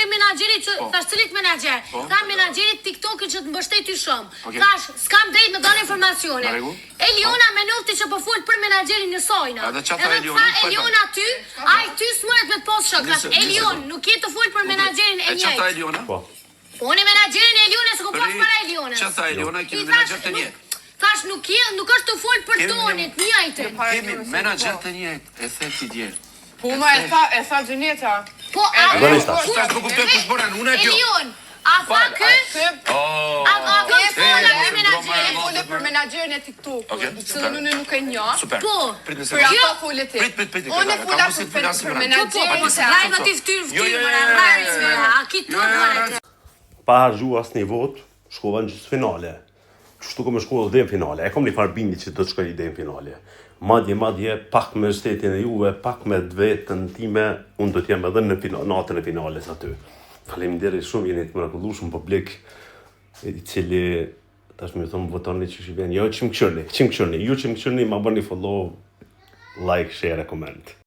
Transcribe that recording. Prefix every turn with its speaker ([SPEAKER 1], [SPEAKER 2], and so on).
[SPEAKER 1] prej menaxherit që thash cilit menaxher. Tha menaxherit TikTok-it që të mbështet ty shumë. Thash, s'kam drejt me dhënë informacione. Eliona më nofti që po fol për menaxherin e Sojna. Edhe Eliona ty, ai ty smuret me të post shok. Elion, nuk je të fol për menaxherin e njëjtë.
[SPEAKER 2] Çfarë Eliona? Po.
[SPEAKER 1] Unë menaxherin e Elionës s'ku pas para Elionës.
[SPEAKER 2] Çfarë Eliona që menaxher të njëjtë?
[SPEAKER 1] Thash nuk është të fol për tonit, njëjtën.
[SPEAKER 2] Kemi menaxher të njëjtë, e the ti dje.
[SPEAKER 3] Po ma e tha Gjuneta.
[SPEAKER 1] Po a
[SPEAKER 2] Tash nuk kuptoj kush bëran, unë e di.
[SPEAKER 1] Elion, a tha kë? A fola për menaxherin?
[SPEAKER 3] Fole për menaxherin e TikTok-ut, që unë nuk e njoh.
[SPEAKER 2] Super.
[SPEAKER 1] Po.
[SPEAKER 2] Prit
[SPEAKER 3] Për ato fole ti.
[SPEAKER 2] Prit.
[SPEAKER 3] Unë fola për menaxherin.
[SPEAKER 1] Live aty fytyr a kitu.
[SPEAKER 4] Pa harxhu asnjë vot, shkova në gjysmëfinale. Kështu kom shkuar deri në finale. E kom një farë bindje që do të shkoj deri në finale. Madje pak me shtetin e Juve, pak me vetën time, unë do të jem edhe në natën e finales aty. Faleminderit shumë, jeni të mrekullueshëm publik, i cili tash më thon votoni që i vjen. Jo, çim këshirni. Ju çim këshirni, ma bëni follow, like, share, comment.